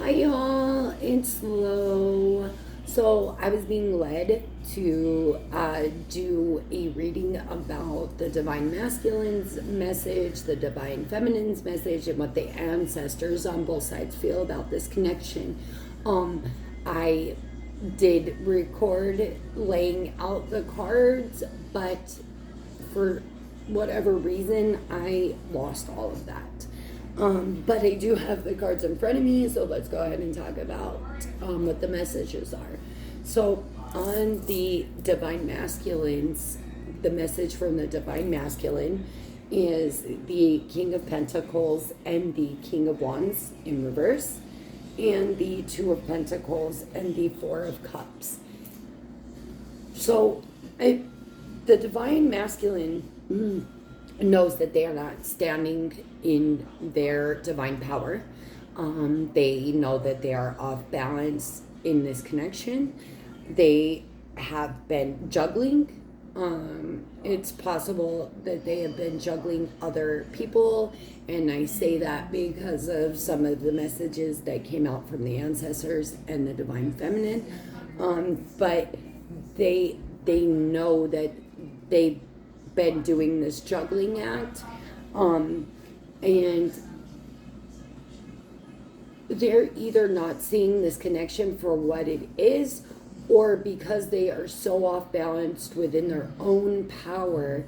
Hi y'all, it's Lo. So I was being led to do a reading about the Divine Masculine's message, the Divine Feminine's message, and what the ancestors on both sides feel about this connection. I did record laying out the cards, but for whatever reason, I lost all of that. But I do have the cards in front of me, so let's go ahead and talk about what the messages are. So, on the Divine Masculines, the message from the Divine Masculine is the King of Pentacles and the King of Wands in reverse, and the Two of Pentacles and the Four of Cups. So, the Divine Masculine knows that they are not standing in their divine power. They know that they are off balance in this connection. They have been juggling. It's possible that they have been juggling other people, and I say that because of some of the messages that came out from the ancestors and the Divine Feminine. But they know that they've been doing this juggling act, and they're either not seeing this connection for what it is, or because they are so off balanced within their own power,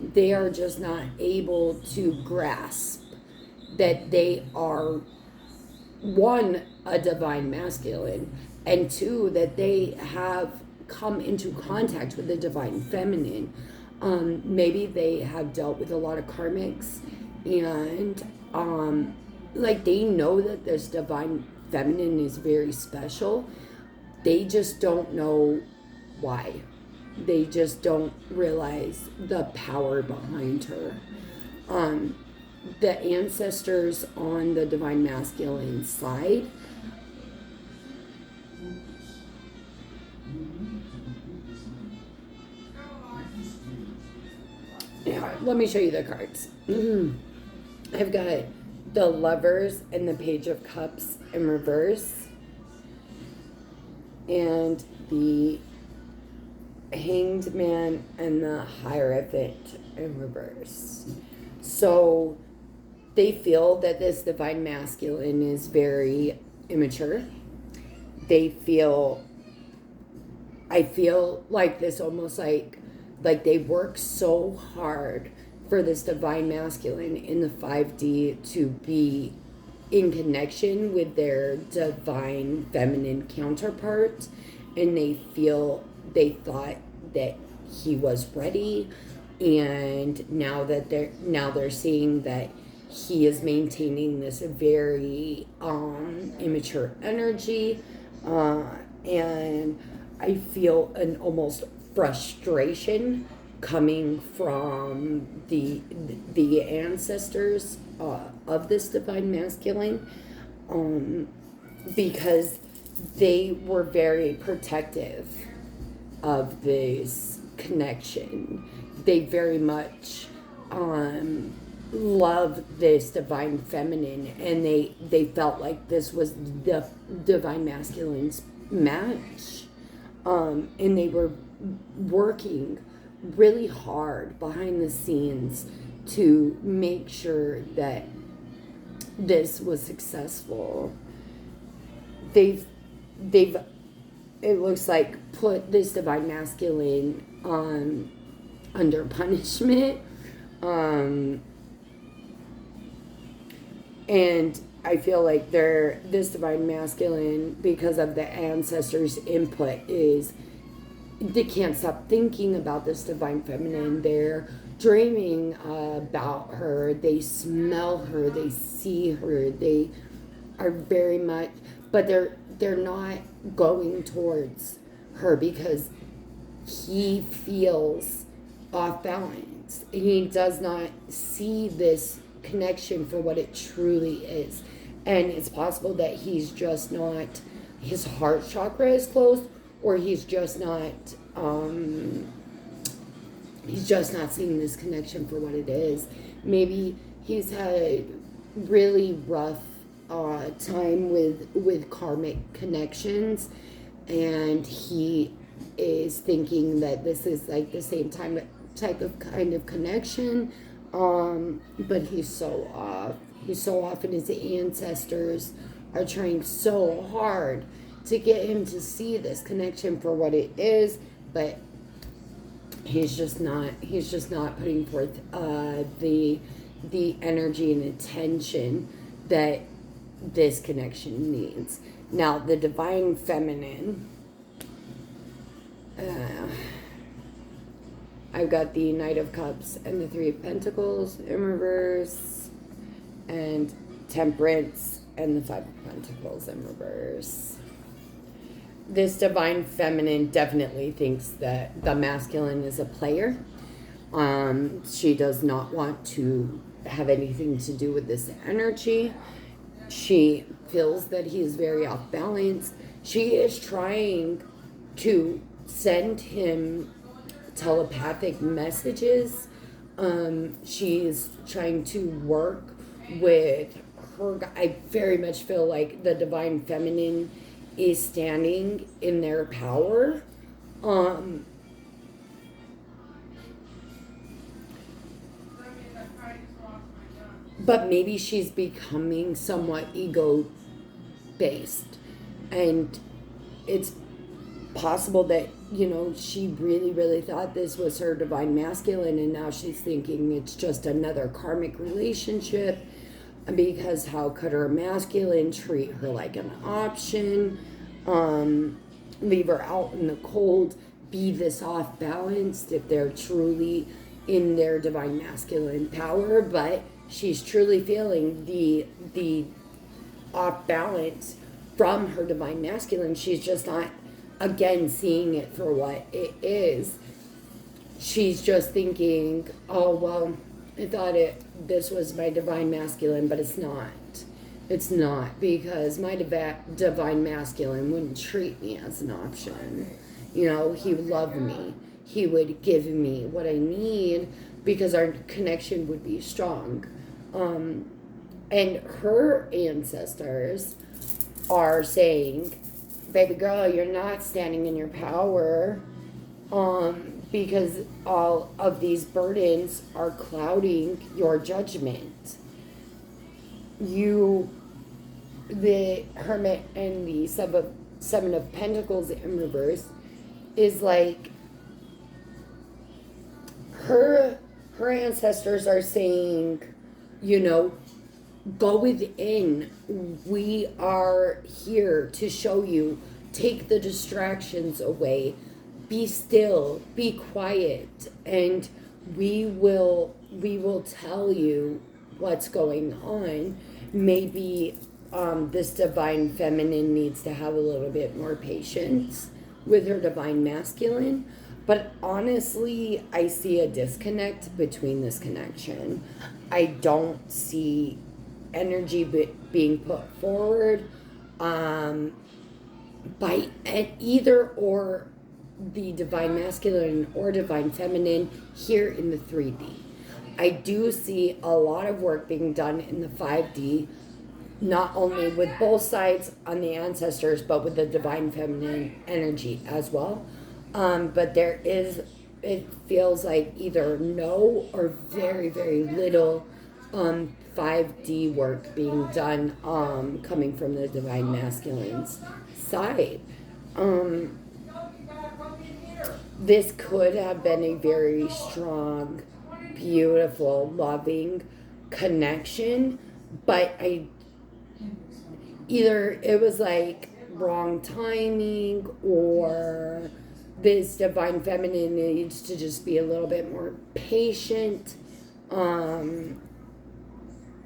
they are just not able to grasp that they are, one, a divine masculine, and two, that they have come into contact with the divine feminine. Maybe they have dealt with a lot of karmics, and like they know that this divine feminine is very special. They just don't know why. They just don't realize the power behind her. The ancestors on the divine masculine side, yeah, let me show you the cards. I've got the Lovers and the Page of Cups in reverse, and the Hanged Man and the Hierophant in reverse. So they feel that this divine masculine is very immature. I feel like this almost like they work so hard for this divine masculine in the 5D to be in connection with their divine feminine counterpart, and they thought that he was ready, and now they're seeing that he is maintaining this very immature energy, and I feel an almost frustration coming from the ancestors of this divine masculine, because they were very protective of this connection. They very much love this divine feminine, and they felt like this was the divine masculine's match, and they were working really hard behind the scenes to make sure that this was successful. They've it looks like put this divine masculine under punishment, and I feel like this divine masculine, because of the ancestors' input, they can't stop thinking about this divine feminine. They're dreaming about her. They smell her. They see her. They are very much, but they're not going towards her because he feels off balance. He does not see this connection for what it truly is, and it's possible that he's just not, his heart chakra is closed, or he's just not seeing this connection for what it is. Maybe he's had really rough time with karmic connections, and he is thinking that this is like the same type of kind of connection, but he's so off. He's so off, and his ancestors are trying so hard to get him to see this connection for what it is, but he's just not putting forth the energy and attention that this connection needs. Now, the divine feminine, I've got the Knight of Cups and the Three of Pentacles in reverse, and Temperance and the Five of Pentacles in reverse. This divine feminine definitely thinks that the masculine is a player. She does not want to have anything to do with this energy. She feels that he is very off balance. She is trying to send him telepathic messages. She is trying to work with her. I very much feel like the divine feminine is standing in their power. But maybe she's becoming somewhat ego based, and it's possible that, you know, she really thought this was her divine masculine, and now she's thinking it's just another karmic relationship, because how could her masculine treat her like an option, leave her out in the cold, be this off balanced if they're truly in their divine masculine power. But she's truly feeling the off balance from her divine masculine. She's just not, again, seeing it for what it is. She's just thinking, oh, well, I thought this was my divine masculine, but it's not. It's not, because my divine masculine wouldn't treat me as an option. You know, he would love me. He would give me what I need, because our connection would be strong. And her ancestors are saying, baby girl, you're not standing in your power, because all of these burdens are clouding your judgment. The Hermit and the Seven of Pentacles in reverse is like, her ancestors are saying, you know, go within. We are here to show you. Take the distractions away. Be still. Be quiet. And we will tell you what's going on. Maybe this divine feminine needs to have a little bit more patience with her divine masculine. But honestly, I see a disconnect between this connection. I don't see energy being put forward by either or the divine masculine or divine feminine here in the 3D. I do see a lot of work being done in the 5D, not only with both sides on the ancestors, but with the divine feminine energy as well. But there is, it feels like either no or very little 5D work being done coming from the divine masculine's side. This could have been a very strong, beautiful, loving connection, but either it was like wrong timing, or this divine feminine needs to just be a little bit more patient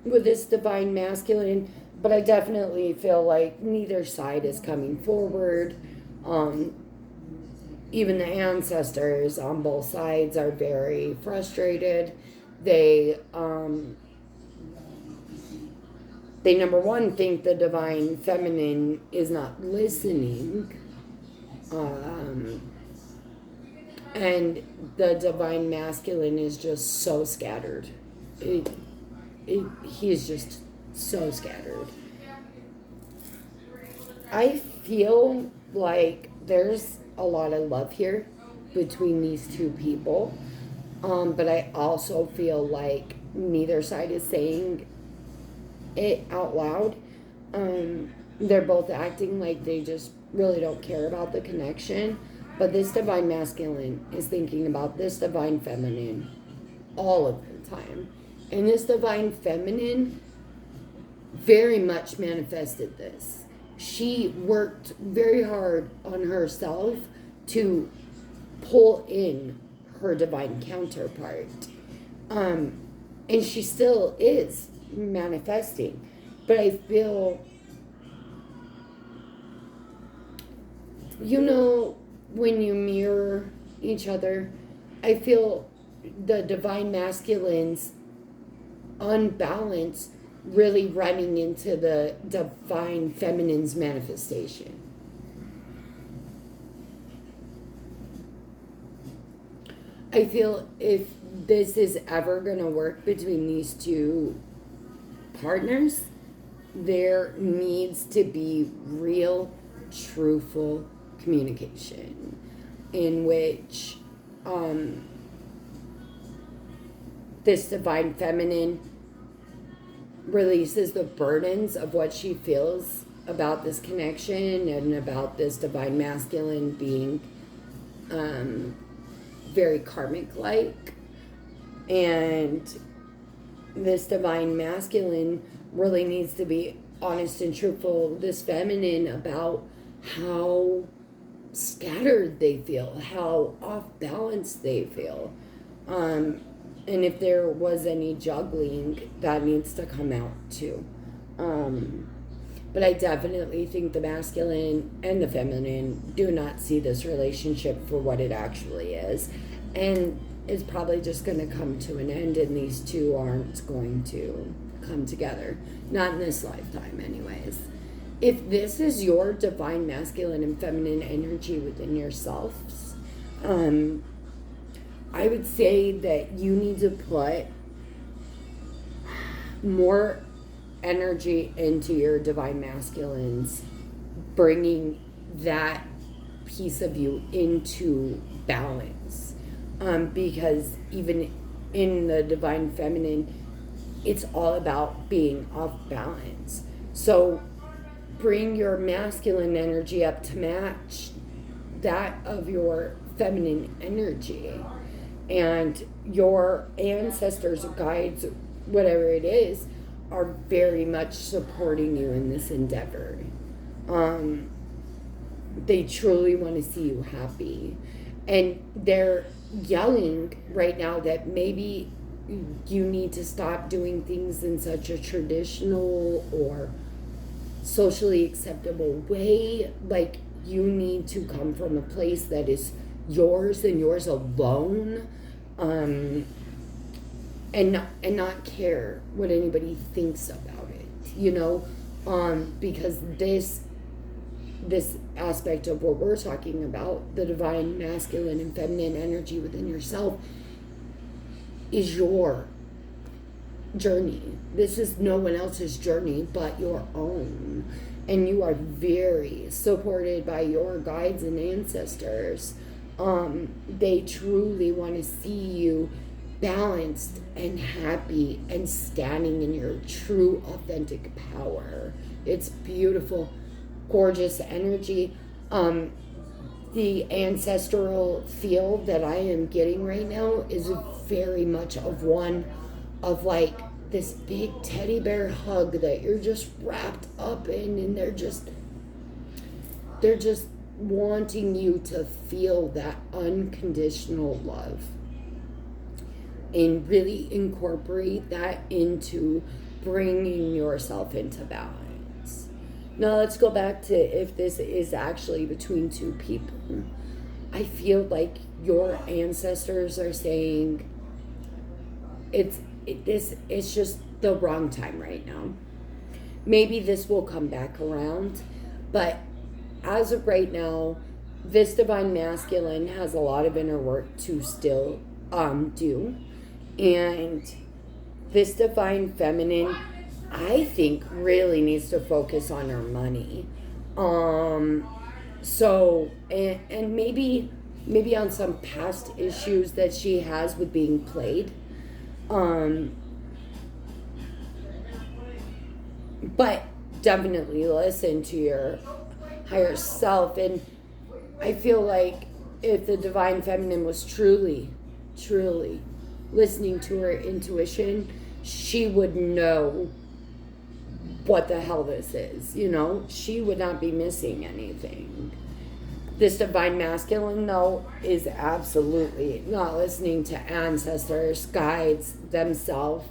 with this divine masculine. But I definitely feel like neither side is coming forward. Even the ancestors on both sides are very frustrated. They number one think the divine feminine is not listening, and the divine masculine is just so scattered. He's just so scattered. I feel like there's a lot of love here between these two people. But I also feel like neither side is saying it out loud. They're both acting like they just really don't care about the connection. But this divine masculine is thinking about this divine feminine all of the time. And this divine feminine very much manifested this. She worked very hard on herself to pull in her divine counterpart. And she still is manifesting. But I feel, when you mirror each other, I feel the divine masculine's unbalance really running into the divine feminine's manifestation. I feel if this is ever going to work between these two partners, there needs to be real, truthful communication in which this divine feminine releases the burdens of what she feels about this connection and about this divine masculine being very karmic like, and this divine masculine really needs to be honest and truthful with this feminine about how scattered they feel, how off balance they feel, and if there was any juggling, that needs to come out too. But I definitely think the masculine and the feminine do not see this relationship for what it actually is, and is probably just going to come to an end, and these two aren't going to come together. Not in this lifetime, anyways. If this is your divine masculine and feminine energy within yourselves, I would say that you need to put more energy into your divine masculines, bringing that piece of you into balance. Because even in the divine feminine, it's all about being off balance. So bring your masculine energy up to match that of your feminine energy. And your ancestors, guides, whatever it is, are very much supporting you in this endeavor. They truly want to see you happy. And they're yelling right now that maybe you need to stop doing things in such a traditional or socially acceptable way. Like, you need to come from a place that is yours and yours alone, and not care what anybody thinks about it, because this aspect of what we're talking about, the divine masculine and feminine energy within yourself, is your journey. This is no one else's journey but your own, and you are very supported by your guides and ancestors. They truly want to see you balanced and happy and standing in your true authentic power. It's beautiful, gorgeous energy. The ancestral feel that I am getting right now is very much of one of like this big teddy bear hug that you're just wrapped up in, and they're just wanting you to feel that unconditional love and really incorporate that into bringing yourself into balance. Now let's go back to if this is actually between two people. I feel like your ancestors are saying it's just the wrong time right now. Maybe this will come back around, but as of right now, this divine masculine has a lot of inner work to still do, and this divine feminine, I think, really needs to focus on her money. So, and maybe on some past issues that she has with being played. But definitely listen to your higher self. And I feel like if the divine feminine was truly listening to her intuition, she would know what the hell this is. She would not be missing anything. This divine masculine, though, is absolutely not listening to ancestors, guides, themselves.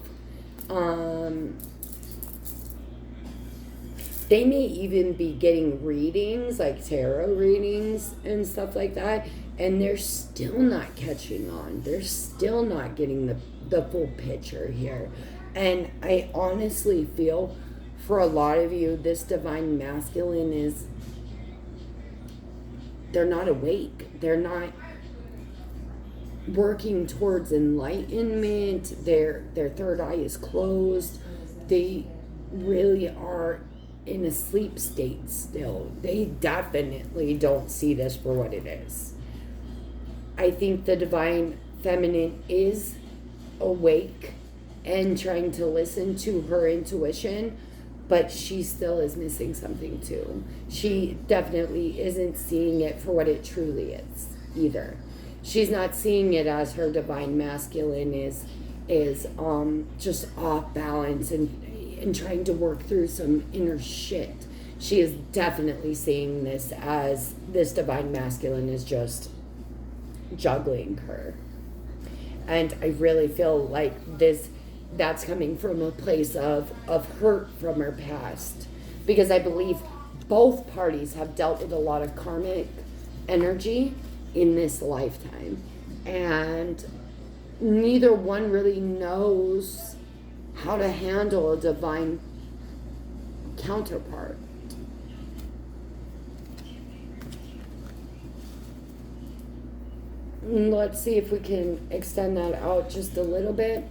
They may even be getting readings, like tarot readings and stuff like that, and they're still not catching on. They're still not getting the full picture here. And I honestly feel for a lot of you, this divine masculine is, they're not awake. They're not working towards enlightenment. Their third eye is closed. They really are in a sleep state still. They definitely don't see this for what it is. I think the divine feminine is awake and trying to listen to her intuition, but she still is missing something too. She definitely isn't seeing it for what it truly is either. She's not seeing it as her divine masculine is just off balance and trying to work through some inner shit. She is definitely seeing this as this divine masculine is just juggling her. And I really feel like that's coming from a place of hurt from her past. Because I believe both parties have dealt with a lot of karmic energy in this lifetime. And neither one really knows how to handle a divine counterpart. Let's see if we can extend that out just a little bit.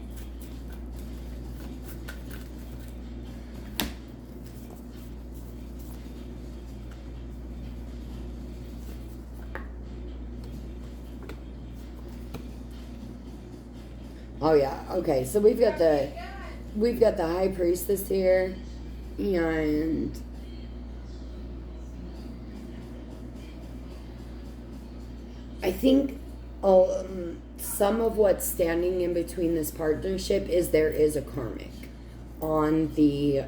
Oh yeah, okay, so we've got the high priestess here, and I think some of what's standing in between this partnership is there is a karmic on the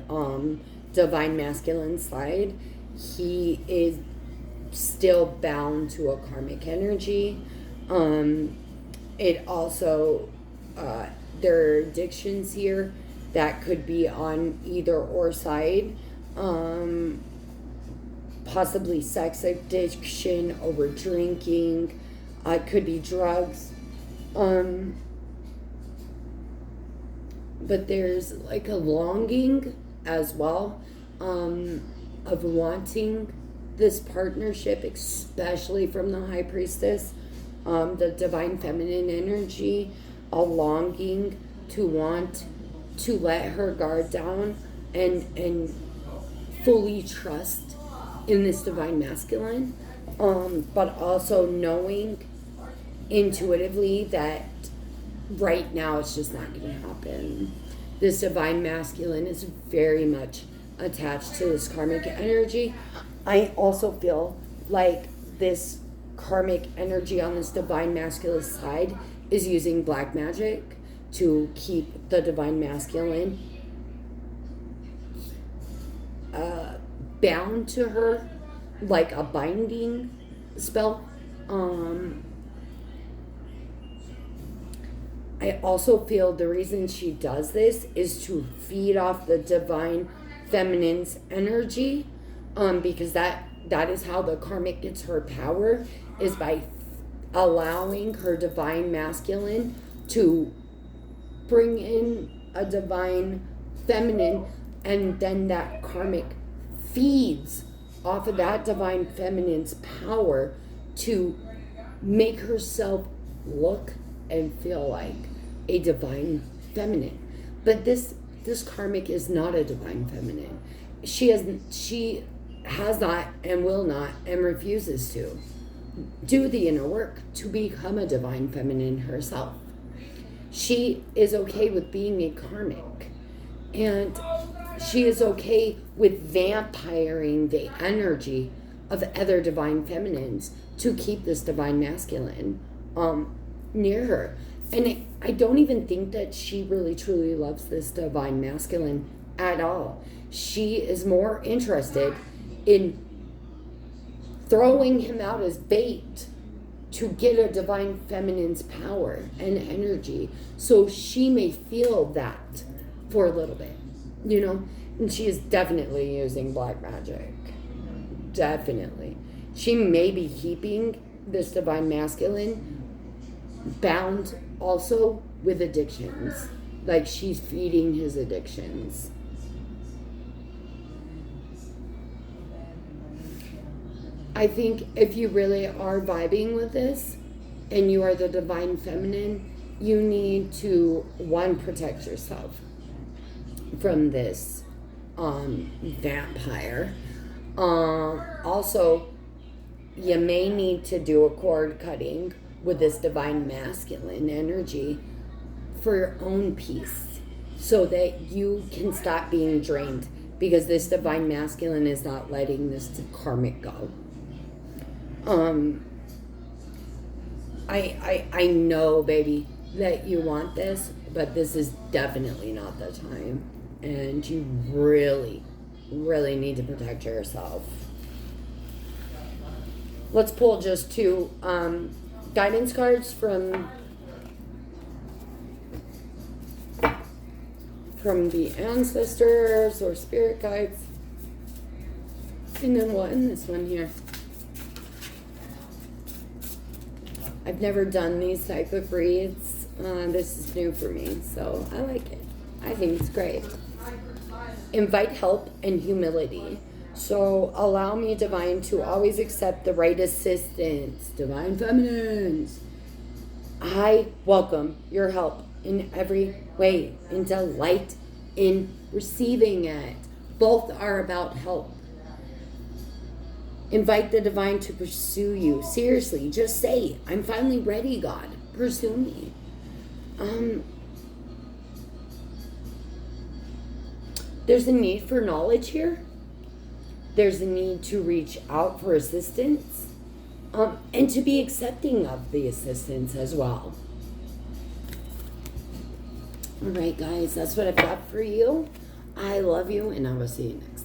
divine masculine side. He is still bound to a karmic energy. It also there are addictions here that could be on either or side. Possibly sex addiction, over drinking. It could be drugs. But there's like a longing as well of wanting this partnership, especially from the high priestess, the divine feminine energy, a longing to want to let her guard down and fully trust in this divine masculine, but also knowing intuitively that right now it's just not going to happen. This divine masculine is very much attached to this karmic energy. I also feel like this karmic energy on this divine masculine side is using black magic to keep the divine masculine bound to her, like a binding spell. I also feel the reason she does this is to feed off the divine feminine's energy, because that is how the karmic gets her power, is by allowing her divine masculine to bring in a divine feminine, and then that karmic feeds off of that divine feminine's power to make herself look and feel like a divine feminine. But this karmic is not a divine feminine. She has not and will not and refuses to do the inner work to become a divine feminine herself. She is okay with being a karmic, and she is okay with vampiring the energy of other divine feminines to keep this divine masculine near her. And I don't even think that she really truly loves this divine masculine at all. She is more interested in throwing him out as bait to get a divine feminine's power and energy, so she may feel that for a little bit, you know. And she is definitely using black magic. Definitely. She may be keeping this divine masculine bound also with addictions. Like she's feeding his addictions. I think if you really are vibing with this and you are the divine feminine, you need to, one, protect yourself from this vampire. Also, you may need to do a cord cutting with this divine masculine energy for your own peace, so that you can stop being drained, because this divine masculine is not letting this karmic go. I know, baby, that you want this, but this is definitely not the time. And you really, really need to protect yourself. Let's pull just two guidance cards from the ancestors or spirit guides. And then we'll end this one here. I've never done these type of reads. This is new for me, so I like it. I think it's great. Invite help and humility. So allow me, divine, to always accept the right assistance. Divine feminines, I welcome your help in every way and delight in receiving it. Both are about help. Invite the divine to pursue you. Seriously, just say, I'm finally ready, God. Pursue me. There's a need for knowledge here. There's a need to reach out for assistance. And to be accepting of the assistance as well. All right, guys, that's what I've got for you. I love you, and I will see you next time.